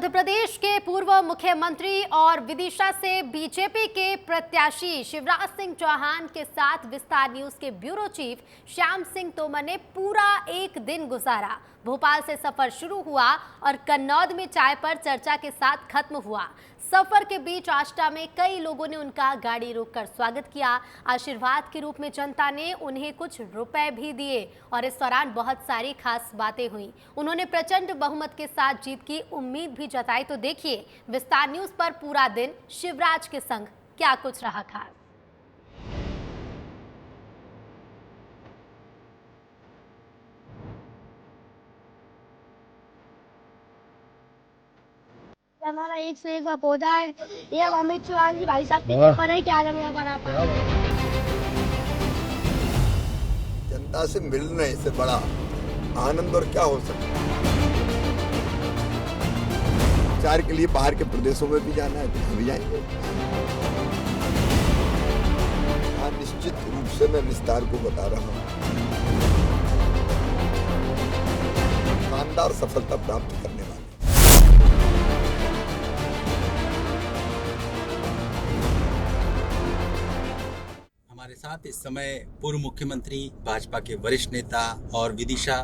मध्य प्रदेश के पूर्व मुख्यमंत्री और विदिशा से बीजेपी के प्रत्याशी शिवराज सिंह चौहान के साथ विस्तार न्यूज के ब्यूरो चीफ श्याम सिंह तोमर ने पूरा एक दिन गुजारा। भोपाल से सफर शुरू हुआ और कन्नौद में चाय पर चर्चा के साथ खत्म हुआ। सफर के बीच आष्टा में कई लोगों ने उनका गाड़ी रोककर स्वागत किया। आशीर्वाद के रूप में जनता ने उन्हें कुछ रुपए भी दिए और इस दौरान बहुत सारी खास बातें हुई। उन्होंने प्रचंड बहुमत के साथ जीत की उम्मीद भी जताई। तो देखिए विस्तार न्यूज पर पूरा दिन शिवराज के संग क्या कुछ रहा खास। हमारा एक से एक पौधा है। ये अमित चौहान जी भाई साहब के पर है क्या बना पाया। जनता से मिलने से बड़ा आनंद और क्या हो सकता है। प्रचार के लिए बाहर के प्रदेशों में भी जाना है तो भी जाएंगे। हाँ, निश्चित रूप से मैं विस्तार को बता रहा हूँ। शानदार सफलता प्राप्त करने वाले हमारे साथ इस समय पूर्व मुख्यमंत्री, भाजपा के वरिष्ठ नेता और विदिशा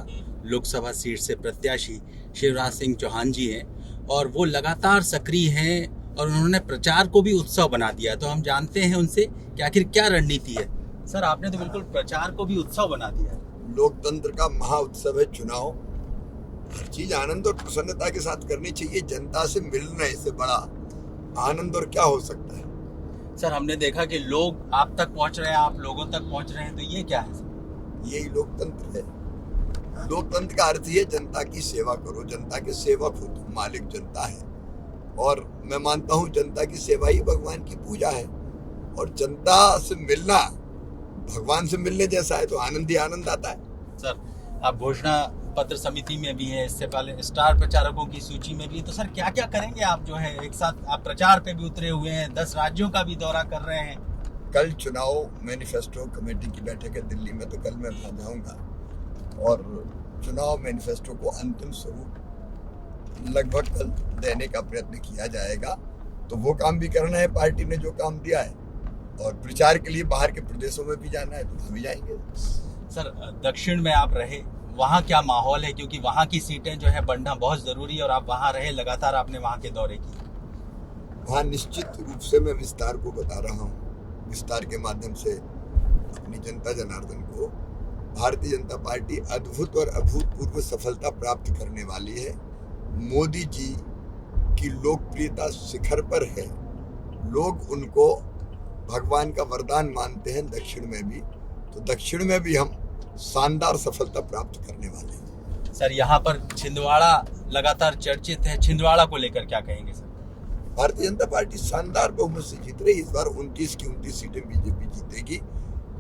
लोकसभा सीट से प्रत्याशी शिवराज सिंह चौहान जी हैं और वो लगातार सक्रिय हैं और उन्होंने प्रचार को भी उत्सव बना दिया। तो हम जानते हैं उनसे कि आखिर क्या रणनीति है। सर, आपने तो बिल्कुल प्रचार को भी उत्सव बना दिया है। लोकतंत्र का महा उत्सव है चुनाव। हर चीज आनंद और प्रसन्नता के साथ करनी चाहिए। जनता से मिलने से बड़ा आनंद और क्या हो सकता है। सर, हमने देखा कि लोग आप तक पहुंच रहे हैं, आप लोगों तक पहुंच रहे हैं, तो ये क्या है सर? यही लोकतंत्र है। लोकतंत्र का अर्थ ही है जनता की सेवा करो। जनता के सेवक हो तुम, मालिक जनता है। और मैं मानता हूँ जनता की सेवा ही भगवान की पूजा है और जनता से मिलना भगवान से मिलने जैसा है। तो आनंद ही आनंद आता है। सर, आप घोषणा पत्र समिति में भी है, इससे पहले स्टार प्रचारकों की सूची में भी। तो सर, क्या क्या करेंगे आप? जो है एक साथ आप प्रचार पे भी उतरे हुए हैं, 10 राज्यों का भी दौरा कर रहे हैं। कल चुनाव मैनिफेस्टो कमेटी की बैठक है दिल्ली में, तो कल मैं वहां जाऊंगा और चुनाव मैनिफेस्टो को अंतिम स्वरूप लगभग कल देने का प्रयत्न किया जाएगा। तो वो काम भी करना है पार्टी ने जो काम दिया है, और प्रचार के लिए बाहर के प्रदेशों में भी जाना है तो हम भी जाएंगे। सर, दक्षिण में आप रहे, वहाँ क्या माहौल है? क्योंकि वहाँ की सीटें जो है बढ़ना बहुत जरूरी है और आप वहाँ रहे, लगातार आपने वहाँ के दौरे किए। वहाँ निश्चित रूप से मैं विस्तार को बता रहा हूँ। विस्तार के माध्यम से अपनी जनता जनार्दन को भारतीय जनता पार्टी अद्भुत और अभूतपूर्व सफलता प्राप्त करने वाली है। मोदी जी की लोकप्रियता शिखर पर है। लोग उनको भगवान का वरदान मानते हैं दक्षिण में भी। तो दक्षिण में भी हम शानदार सफलता प्राप्त करने वाले हैं। सर, यहाँ पर छिंदवाड़ा लगातार चर्चित है। छिंदवाड़ा को लेकर क्या कहेंगे सर? भारतीय जनता पार्टी शानदार बहुमत से जीत रही। इस बार 29 की 29 सीटें बीजेपी जीतेगी।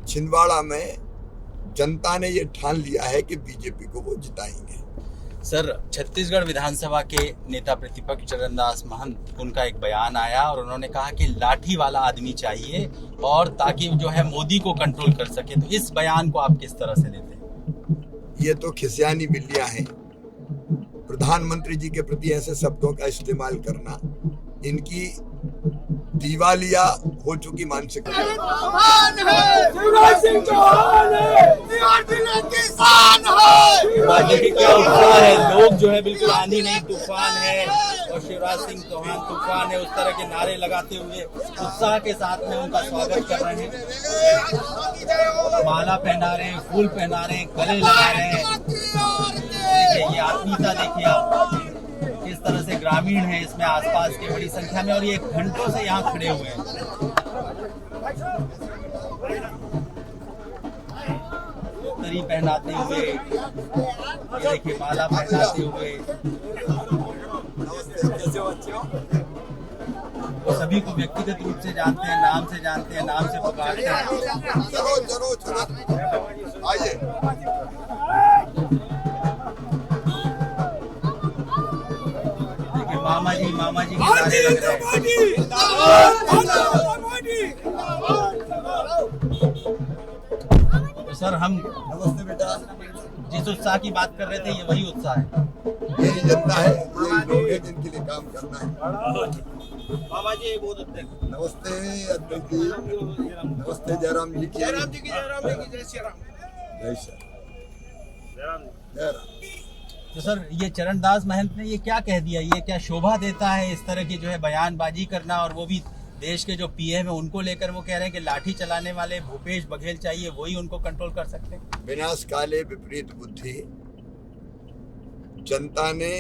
छिंदवाड़ा में जनता ने ये ठान लिया है कि बीजेपी को वो जिताएंगे। सर, छत्तीसगढ़ विधानसभा के नेता प्रतिपक्ष चरणदास महंत, उनका एक बयान आया और उन्होंने कहा कि लाठी वाला आदमी चाहिए और ताकि जो है मोदी को कंट्रोल कर सके। तो इस बयान को आप किस तरह से लेते हैं? ये तो खिसियानी बिल्लियां हैं। प्रधानमंत्री जी के प्रति ऐसे शब्दों का इस्तेमाल करना इनकी दिवालिया हो चुकी मानसिकता है। क्या उत्साह है, लोग जो है बिल्कुल आंधी नहीं तूफान है और शिवराज सिंह चौहान तूफान है, उस तरह के नारे लगाते हुए उत्साह के साथ में उनका स्वागत कर रहे हैं। माला पहना रहे हैं, फूल पहना रहे हैं, गले लगा रहे हैं। देखिए ये आत्मीयता, देखिए आप किस तरह से ग्रामीण है इसमें आसपास के बड़ी संख्या में, और ये घंटों से यहाँ खड़े हुए हैं। तरी पहनाते हुए, ये देखिए माला पहनाते हुए, वो सभी को व्यक्तिगत रूप से जानते हैं, नाम से जानते हैं, नाम से पुकारते हैं। जरूर आइए। मामा जी के नारे लग रहे हैं। तो सर, हम नमस्ते बेटा। जिस जिस उत्साह की बात कर रहे थे ये वही उत्साह है। यही जनता है, यही लोग हैं जिनके लिए काम करना है। बाबा जी बहुत नमस्ते अध्यक्ष जी, नमस्ते जयराम जी की, जयराम जी की, जयराम जी की, जय श्री राम। जय श्री राम, जय राम। तो सर ये चरणदास महंत ने ये क्या कह दिया, ये क्या शोभा देता है इस तरह की जो है बयानबाजी करना, और वो भी देश के जो पीएम है उनको लेकर वो कह रहे हैं कि लाठी चलाने वाले भूपेश बघेल चाहिए, वही उनको कंट्रोल कर सकते हैं। विनाश काले विपरीत बुद्धि। जनता ने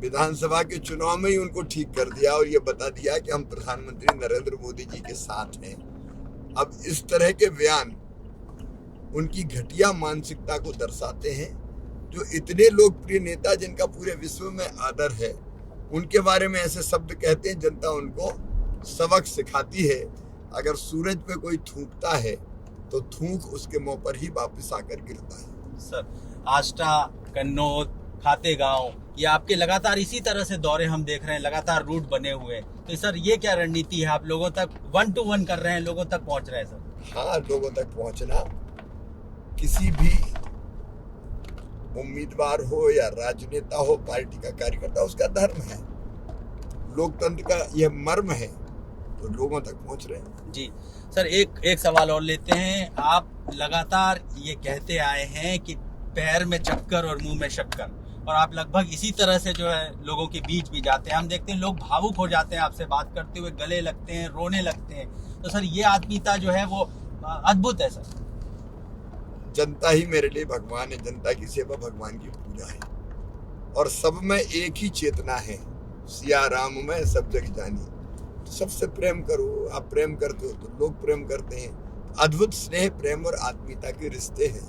विधानसभा के चुनाव में ही उनको ठीक कर दिया और ये बता दिया कि हम प्रधानमंत्री नरेंद्र मोदी जी के साथ हैं। अब इस तरह के बयान उनकी घटिया मानसिकता को दर्शाते हैं। जो इतने लोकप्रिय नेता जिनका पूरे विश्व में आदर है, उनके बारे में ऐसे शब्द कहते हैं, जनता उनको सबक सिखाती है। अगर सूरज पे कोई थूकता है तो थूक उसके मुंह पर ही वापस आकर गिरता है। सर आष्टा, कन्नौज, खातेगांव, ये आपके लगातार इसी तरह से दौरे हम देख रहे हैं, लगातार रूट बने हुए हैं। तो सर ये क्या रणनीति है, आप लोगों तक 1 to 1 कर रहे हैं, लोगों तक पहुंच रहे हैं सर? हाँ, लोगों तक पहुंचना किसी भी उम्मीदवार हो या राजनेता हो, पार्टी का कार्यकर्ता, उसका धर्म है, लोकतंत्र का यह मर्म है, तो लोगों तक पहुंच रहे हैं। जी सर, एक सवाल और लेते हैं। आप लगातार ये कहते आए हैं कि पैर में चक्कर और मुंह में शक्कर, और आप लगभग इसी तरह से जो है लोगों के बीच भी जाते हैं। हम देखते हैं लोग भावुक हो जाते हैं आपसे बात करते हुए, गले लगते हैं, रोने लगते हैं। तो सर ये आत्मीयता जो है वो अद्भुत है सर। जनता ही मेरे लिए भगवान है, जनता की सेवा भगवान की पूजा है, और सब में एक ही चेतना है, सिया राम में सब जग जानी। तो सबसे प्रेम करो, आप प्रेम करते हो तो लोग प्रेम करते हैं। अद्भुत स्नेह, प्रेम और आत्मीयता के रिश्ते हैं।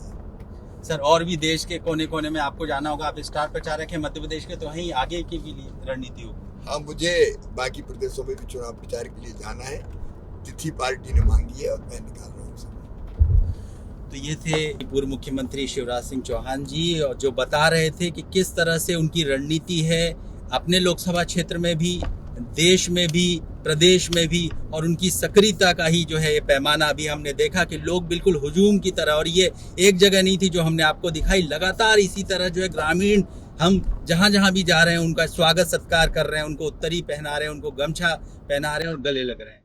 सर और भी देश के कोने कोने में आपको जाना होगा, आप स्टार प्रचारक हैं मध्य प्रदेश के, तो वहीं आगे की भी रणनीति होगी। हाँ, मुझे बाकी प्रदेशों में भी चुनाव प्रचार के लिए जाना है। तिथि पार्टी ने मांगी है और मैं निकाल रहा हूँ। तो ये थे पूर्व मुख्यमंत्री शिवराज सिंह चौहान जी, और जो बता रहे थे कि किस तरह से उनकी रणनीति है अपने लोकसभा क्षेत्र में भी, देश में भी, प्रदेश में भी, और उनकी सक्रियता का ही जो है ये पैमाना अभी हमने देखा कि लोग बिल्कुल हुजूम की तरह, और ये एक जगह नहीं थी जो हमने आपको दिखाई, लगातार इसी तरह जो है ग्रामीण हम जहाँ जहाँ भी जा रहे हैं उनका स्वागत सत्कार कर रहे हैं, उनको उत्तरी पहना रहे हैं, उनको गमछा पहना रहे हैं और गले लग रहे हैं।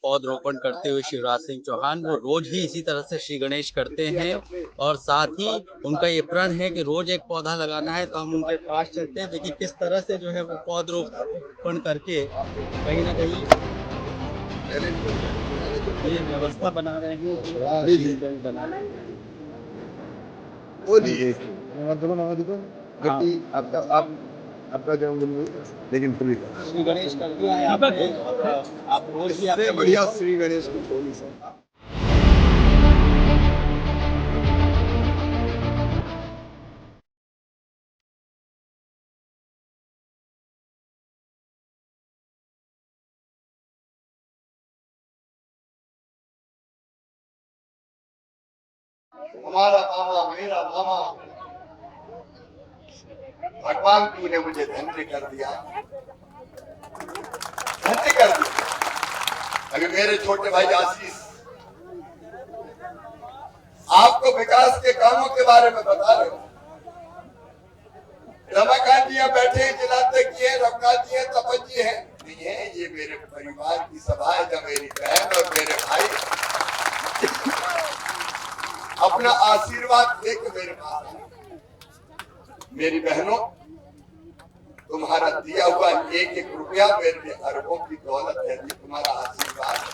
पौधरोपण करते हुए शिवराज सिंह चौहान, वो रोज ही इसी तरह से श्री गणेश करते हैं, और साथ ही उनका ये प्रण है कि रोज एक पौधा लगाना है। तो हम उनके पास चलते हैं, देखिए किस तरह से जो है वो पौधरोपण करके कहीं ना कहीं ये व्यवस्था बना रहे हैं, बना रहे हैं। आपका लेकिन श्री गणेश करते हैं आप रोज भी बढ़िया श्री गणेश को थोड़ी सा हमारा मामा, मेरा मामा, भगवान तूने मुझे धन्य कर दिया, धन्य कर दिया। अभी मेरे छोटे भाई आशीष आपको विकास के कामों के बारे में बता रहे हो। रमाकांत जी बैठे हैं, जिलाते की है, रघुनाथ जी है, तपन जी है, ये मेरे परिवार की सभा है, जब मेरी बहन और मेरे भाई अपना आशीर्वाद लेके मेरे पास आए। मेरी बहनों, तुम्हारा दिया हुआ एक एक रुपया मेरे लिए अरबों की दौलत है, ये तुम्हारा आशीर्वाद है।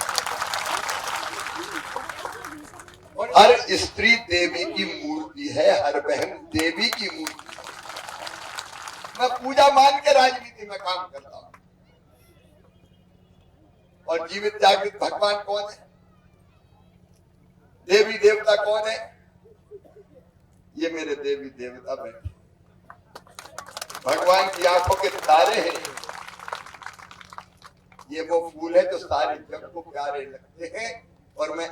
हर स्त्री देवी की मूर्ति है, हर बहन देवी की मूर्ति है। मैं पूजा मान के राजनीति में काम करता हूं, और जीवित जागृत भगवान कौन है, देवी देवता कौन है? ये मेरे देवी देवता बैठे, भगवान की आंखों के तारे हैं, ये वो फूल है जो सारे जग को प्यारे लगते हैं, और मैं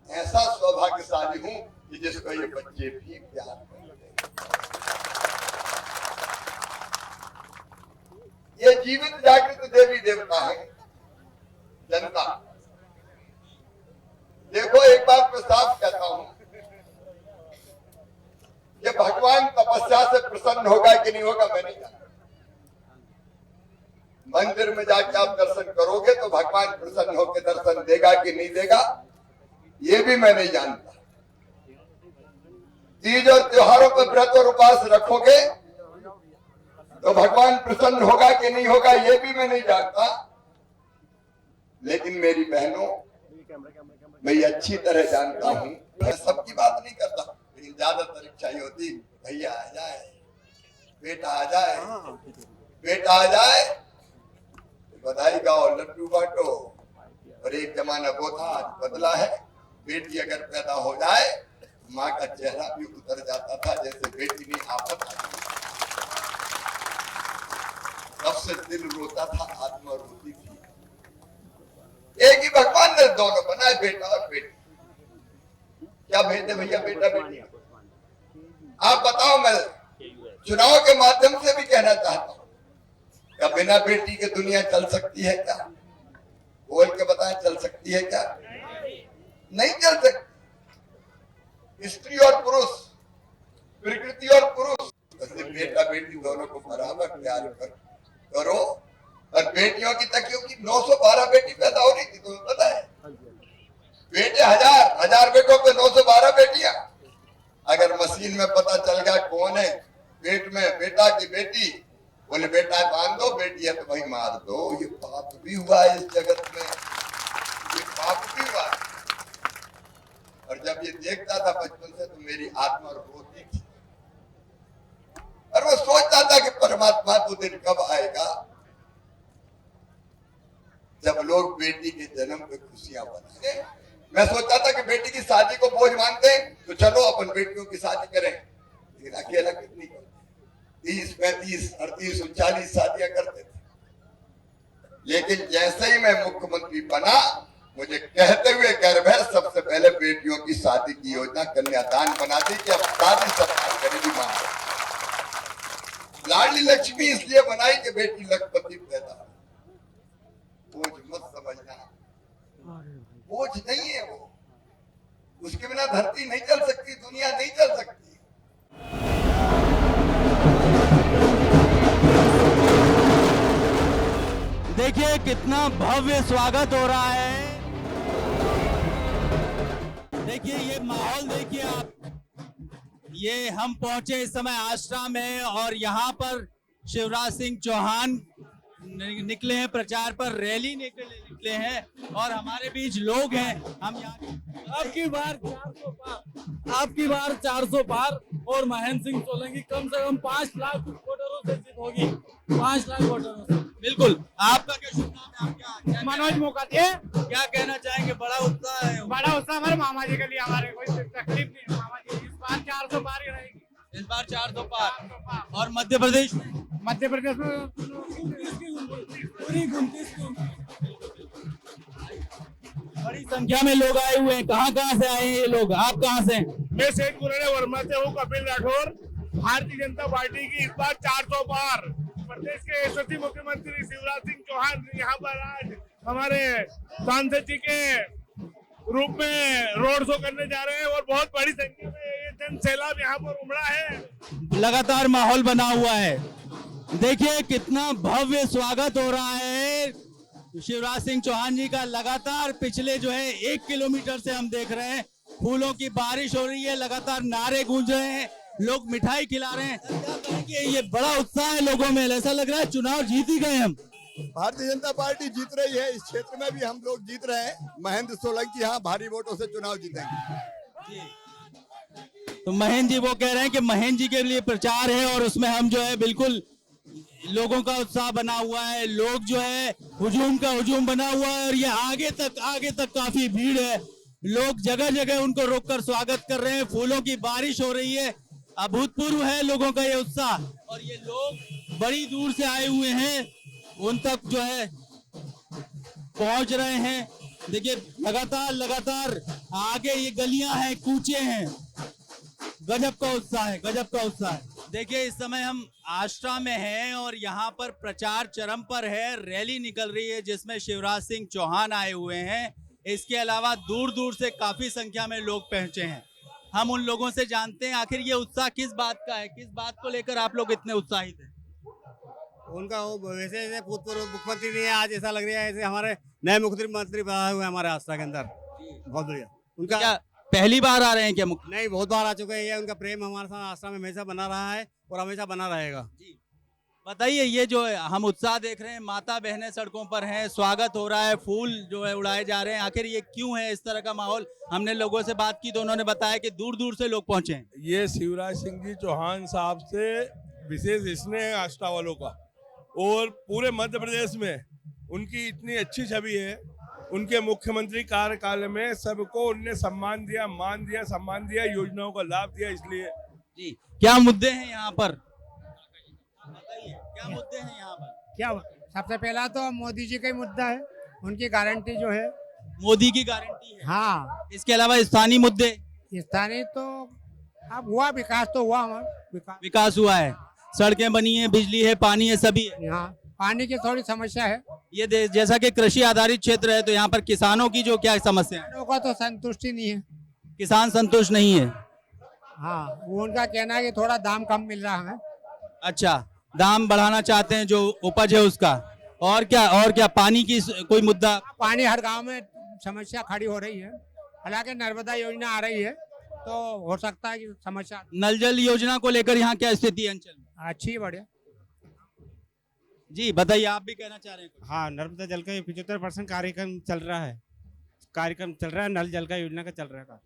ऐसा सौभाग्यशाली हूँ कि जिसको ये बच्चे भी प्यार करते हैं। ये जीवित जागृत देवी देवता है जनता। देखो, एक बात मैं साफ कहता हूं, ये भगवान तपस्या से प्रसन्न होगा कि नहीं होगा मैं नहीं जानता। मंदिर में जाके आप दर्शन करोगे तो भगवान प्रसन्न होकर दर्शन देगा कि नहीं देगा ये भी मैं नहीं जानता। तीज और त्योहारों पर व्रत और उपवास रखोगे तो भगवान प्रसन्न होगा कि नहीं होगा ये भी मैं नहीं जानता। लेकिन मेरी बहनों, मैं ये अच्छी तरह जानता हूं, मैं सबकी बात नहीं करता, लेकिन ज्यादातर इच्छा ही होती भैया आ जाए, बेटा आ जाए, बेटा आ जाए, बधाई गाओ, लड्डू बांटो। और एक जमाना वो था, आज बदला है। बेटी अगर पैदा हो जाए माँ का चेहरा भी उतर जाता था, जैसे बेटी ने आफत आई। सबसे दिल रोता था, आत्मा रोती थी। एक ही भगवान ने दोनों बनाए, बेटा और बेटी। क्या भेदे भैया बेटा बेटी? आप बताओ, मैं चुनाव के माध्यम से भी कहना चाहता हूँ, क्या बिना बेटी के दुनिया चल सकती है क्या? बोल के बताएं, चल सकती है क्या? नहीं चल सकती। स्त्री और पुरुष, प्रकृति और पुरुष, वैसे बेटा बेटी दोनों को बराबर प्यार करो। और बेटियों की तकियों की 912 बेटी पैदा हो रही थी, तुम्हें पता है? बेटे हजार बेटों पे 912 बेटियां। अगर मशीन में पता चल गया कौन है पेट में बेटा की बेटी, बोले बेटा बांध दो, बेटी है तो भाई मार दो। ये पाप भी हुआ है इस जगत में, ये पाप भी हुआ। और जब ये देखता था बचपन से तो मेरी आत्मा रोती थी, और वो सोचता था कि परमात्मा को दिन कब आएगा जब लोग बेटी के जन्म पे खुशियां मनाएंगे। मैं सोचता था कि बेटी की शादी को बोझ मानते तो चलो अपन बेटियों की शादी करें, लेकिन अकेला कितनी करते? 30, 35, 38, 39 शादियां करते थे। लेकिन जैसे ही मैं मुख्यमंत्री बना, मुझे कहते हुए गर्व है, सबसे पहले बेटियों की शादी की योजना कन्यादान बना दी कि अब शादी सरकार करेगी। मां लाडली लक्ष्मी इसलिए बनाई कि बेटी लखपति पैदा हो। बोझ मत समझना, बोझ नहीं है वो। उसके बिना धरती नहीं चल सकती, दुनिया नहीं चल सकती। देखिए कितना भव्य स्वागत हो रहा है। देखिए ये माहौल देखिए आप। ये हम पहुंचे इस समय आश्रम में, और यहाँ पर शिवराज सिंह चौहान निकले हैं प्रचार पर, रैली निकले हैं, और हमारे बीच लोग हैं। हम यहाँ आपकी बार 400 पार, और महेंद्र सिंह सोलंकी कम से कम 5 लाख वोटरों से जीत होगी। 5 लाख वोटरों से। बिल्कुल। आपका क्या शुभ नाम है? आपका मनोज मोकाटे। क्या कहना चाहेंगे? बड़ा उत्साह है। बड़ा उत्साह हमारे मामा जी के लिए, हमारे कोई तकलीफ नहीं। मामा जी इस बार 400 पार ही रहेगी। इस बार 400 पार। और मध्य प्रदेश में पूरी 29 बड़ी संख्या में लोग आए हुए हैं। कहाँ से आए हैं ये लोग? आप कहाँ से? मैं सेठ पुराने वर्मा से हूँ, कपिल राठौर। भारतीय जनता पार्टी की इस बार 400 पार। प्रदेश के यशस्वी मुख्यमंत्री शिवराज सिंह चौहान यहाँ पर आज हमारे सांसद जी के रूप में रोड शो करने जा रहे हैं, और बहुत बड़ी संख्या में ये जन सैलाब यहाँ पर उमड़ा है। लगातार माहौल बना हुआ है। देखिए कितना भव्य स्वागत हो रहा है शिवराज सिंह चौहान जी का। लगातार पिछले जो है 1 किलोमीटर से हम देख रहे हैं, फूलों की बारिश हो रही है, लगातार नारे गूंज रहे हैं, लोग मिठाई खिला रहे हैं। ये बड़ा उत्साह है लोगों में। ऐसा लग रहा है चुनाव जीत ही गए हम। भारतीय जनता पार्टी जीत रही है। इस क्षेत्र में भी हम लोग जीत रहे हैं। महेंद्र सोलंकी यहाँ भारी वोटों से चुनाव जीतेंगे। तो महेंद्र जी वो कह रहे हैं कि महेंद्र जी के लिए प्रचार है, और उसमें हम जो है बिल्कुल लोगों का उत्साह बना हुआ है। लोग जो है हुजूम का हुजूम बना हुआ है, और ये आगे तक काफी भीड़ है। लोग जगह जगह उनको रोककर स्वागत कर रहे हैं। फूलों की बारिश हो रही है। अभूतपूर्व है लोगों का ये उत्साह, और ये लोग बड़ी दूर से आए हुए हैं। उन तक जो है पहुंच रहे हैं। देखिए लगातार आगे ये गलियां हैं, कूचे हैं, गजब का उत्साह है, गजब का उत्साह है। देखिए इस समय हम आश्रम में हैं और यहाँ पर प्रचार चरम पर है। रैली निकल रही है जिसमें शिवराज सिंह चौहान आए हुए हैं। इसके अलावा दूर दूर से काफी संख्या में लोग पहुंचे हैं। हम उन लोगों से जानते हैं आखिर ये उत्साह किस बात का है, किस बात को लेकर आप लोग इतने उत्साहित हैं। उनका वो वैसे जैसे भूतपूर्व मुख्यमंत्री नहीं है, आज ऐसा लग रहा है जैसे हमारे नए मुख्यमंत्री बनाए हुए हैं हमारे आस्था के अंदर। बहुत बढ़िया। उनका क्या पहली बार आ रहे हैं क्या मुख्य? नहीं, बहुत बार आ चुके हैं। ये उनका प्रेम हमारे साथ आस्था में हमेशा बना रहा है और हमेशा बना रहेगा। बताइए ये जो हम उत्साह देख रहे हैं, माता बहनें सड़कों पर हैं, स्वागत हो रहा है, फूल जो है उड़ाए जा रहे हैं, आखिर ये क्यों है इस तरह का माहौल? हमने लोगों से बात की तो उन्होंने बताया कि दूर दूर से लोग पहुंचे हैं। ये शिवराज सिंह जी चौहान साहब से विशेष स्नेह है आस्था वालों का, और पूरे मध्य प्रदेश में उनकी इतनी अच्छी छवि है। उनके मुख्यमंत्री कार्यकाल में सबको उनने सम्मान दिया, मान दिया, सम्मान दिया, योजनाओं का लाभ दिया। इसलिए जी क्या मुद्दे हैं यहाँ पर, बताइए क्या मुद्दे हैं यहाँ पर? क्या सबसे पहला तो मोदी जी का ही मुद्दा है, उनकी गारंटी जो है। मोदी की गारंटी है। हाँ, इसके अलावा स्थानीय मुद्दे? स्थानीय तो अब हुआ, विकास तो हुआ हमारा, विकास हुआ है, सड़कें बनी है, बिजली है, पानी है, सभी है। यहाँ पानी की थोड़ी समस्या है। ये जैसा कि कृषि आधारित क्षेत्र है तो यहाँ पर किसानों की जो क्या समस्या है? किसानों का तो संतुष्टि नहीं है, किसान संतुष्ट नहीं है। हाँ, वो उनका कहना है कि थोड़ा दाम कम मिल रहा है। अच्छा, दाम बढ़ाना चाहते हैं जो उपज है उसका। और क्या पानी की कोई मुद्दा? पानी हर गांव में समस्या खड़ी हो रही है। हालांकि नर्मदा योजना आ रही है तो हो सकता है कि समस्या। नल जल योजना को लेकर यहाँ क्या स्थिति है अंचल में? अच्छी है, बढ़िया। जी बताइए, आप भी कहना चाह रहे हैं? हाँ, नर्मदा जल का 75% कार्यक्रम चल रहा है, नल जल का योजना का चल रहा है।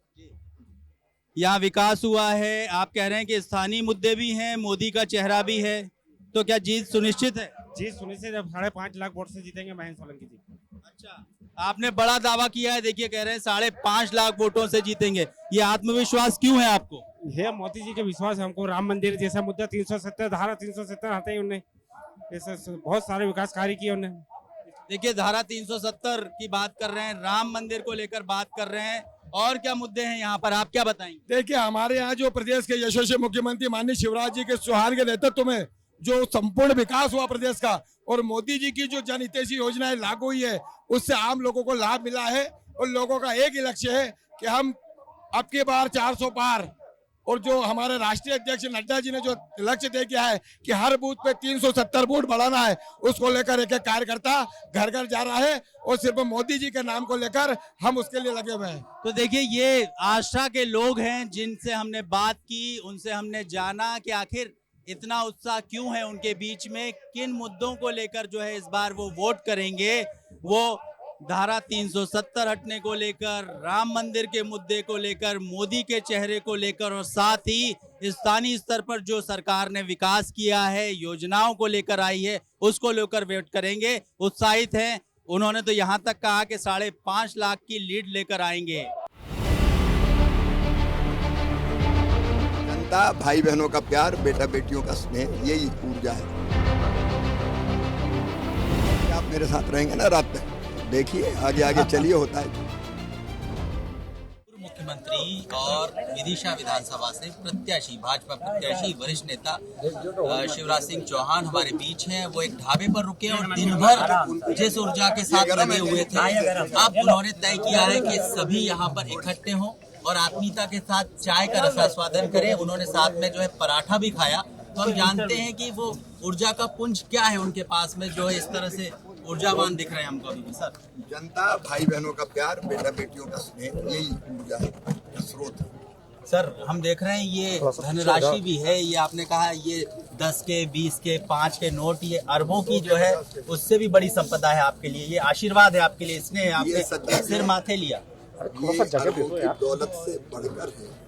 यहाँ विकास हुआ है, आप कह रहे हैं कि स्थानीय मुद्दे भी हैं, मोदी का चेहरा भी है, तो क्या जीत सुनिश्चित है? जी सुनिश्चित, जब 5.5 लाख वोट से जीतेंगे महेंद्र सोलंकी जी। अच्छा, आपने बड़ा दावा किया है, देखिए कह रहे हैं 5.5 लाख वोटों से जीतेंगे। ये आत्मविश्वास क्यों है आपको? ये मोदी जी के विश्वास है हमको। राम मंदिर जैसा मुद्दा 370 धारा 370 आते ही उन्हें ऐसे बहुत सारे विकास कार्य किए उन्हें। देखिए धारा 370 की बात कर रहे हैं, राम मंदिर को लेकर बात कर रहे हैं, और क्या मुद्दे हैं यहाँ पर, आप क्या बताएंगे? देखिए, हमारे यहाँ जो प्रदेश के यशस्वी मुख्यमंत्री माननीय शिवराज जी के चौहान के नेतृत्व में जो संपूर्ण विकास हुआ प्रदेश का, और मोदी जी की जो जनहितैषी योजनाएं लागू हुई है, उससे आम लोगों को लाभ मिला है। और लोगों का एक ही लक्ष्य है कि हम अब की बार 400 पार, और जो हमारे राष्ट्रीय अध्यक्ष नड्डा जी ने जो लक्ष्य तय किया है कि हर बूथ पे 370 वोट बढ़ाना है, उसको लेकर एक एक कार्यकर्ता घर घर जा रहा है, और सिर्फ मोदी जी के नाम को लेकर हम उसके लिए लगे हुए हैं। तो देखिए ये आशा के लोग हैं जिनसे हमने बात की, उनसे हमने जाना कि आखिर इतना उत्साह क्यों है उनके बीच में, किन मुद्दों को लेकर जो है इस बार वो वोट करेंगे। वो धारा 370 हटने को लेकर, राम मंदिर के मुद्दे को लेकर, मोदी के चेहरे को लेकर, और साथ ही स्थानीय स्तर पर जो सरकार ने विकास किया है, योजनाओं को लेकर आई है, उसको लेकर वोट करेंगे। उत्साहित हैं, उन्होंने तो यहाँ तक कहा कि 5.5 लाख की लीड लेकर आएंगे। जनता, भाई बहनों का प्यार, बेटा बेटियों का स्नेह, यही ऊर्जा है। आप मेरे साथ रहेंगे ना रात में, देखिए आगे आगे चलिए, होता है। पूर्व मुख्यमंत्री और विदिशा विधानसभा से प्रत्याशी, भाजपा प्रत्याशी, वरिष्ठ नेता शिवराज सिंह चौहान हमारे बीच हैं। वो एक ढाबे पर रुके और दिन भर जिस ऊर्जा के साथ लगे हुए थे, अब उन्होंने तय किया है कि सभी यहाँ पर इकट्ठे हों और आत्मीयता के साथ चाय का रसास्वादन करें। उन्होंने साथ में जो है पराठा भी खाया। तो हम जानते हैं कि वो ऊर्जा का पुंज क्या है उनके पास में, जो है इस तरह से ऊर्जावान दिख रहे हैं हमको अभी भी। सर, जनता, भाई बहनों का प्यार, बेटा बेटियों का स्नेह, यही ऊर्जा है, स्रोत है। सर हम देख रहे हैं ये धनराशि भी है, ये आपने कहा ये 10 के 20 के 5 के नोट, ये अरबों की जो है उससे भी बड़ी संपदा है आपके लिए, ये आशीर्वाद है आपके लिए, इसने आपने सिर माथे लिया। ये अरबों की दौलत से बढ़कर है।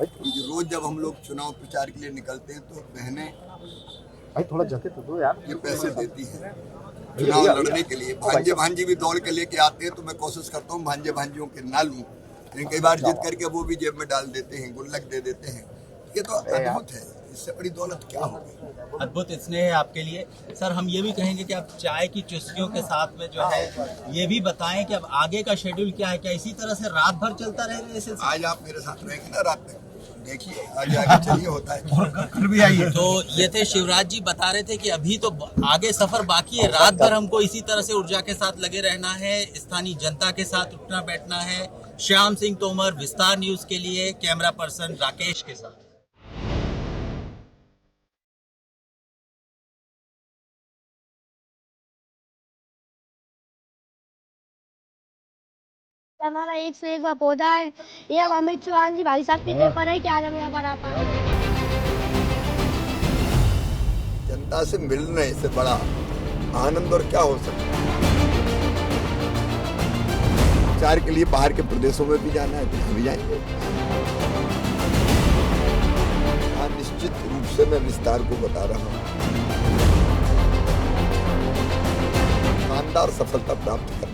रोज जब हम लोग चुनाव प्रचार के लिए निकलते हैं तो बहनें भाई थोड़ा जगह तो दो यार, ये पैसे देती हैं चुनाव लड़ने के लिए। भांजे भांजी भी दौड़ के लेके आते हैं, तो मैं कोशिश करता हूँ भांजे भांजियों के ना लूं, लेकिन कई बार जिद करके वो भी जेब में डाल देते हैं, गुल्लक दे देते हैं। ये तो अद्भुत है, इससे बड़ी दौलत क्या होगी। अद्भुत स्नेह है आपके लिए। सर, हम ये भी कहेंगे कि आप चाय की चुस्कियों के साथ में जो है ये भी बताएं कि अब आगे का शेड्यूल क्या है, क्या इसी तरह से रात भर चलता रहेगा ये सिलसिला? आज आप मेरे साथ रहेंगे ना रात में, देखिए आगे आगे चलिए होता है। कल भी आइए। तो ये थे शिवराज जी, बता रहे थे कि अभी तो आगे सफर बाकी है, रात भर हमको इसी तरह से ऊर्जा के साथ लगे रहना है, स्थानीय जनता के साथ उठना बैठना है। श्याम सिंह तोमर, विस्तार न्यूज के लिए, कैमरा पर्सन राकेश के साथ। हमारा एक से एक पौधा है। ये हम अमित चौहान जी भाई साहब के पेपर है कि आज हम यहाँ पर आ पाए। जनता से मिलने से बड़ा आनंद और क्या हो सकता है। प्रचार के लिए बाहर के प्रदेशों में भी जाना है, तो भी जाएंगे। हाँ, निश्चित रूप से मैं विस्तार को बता रहा हूँ, शानदार सफलता प्राप्त कर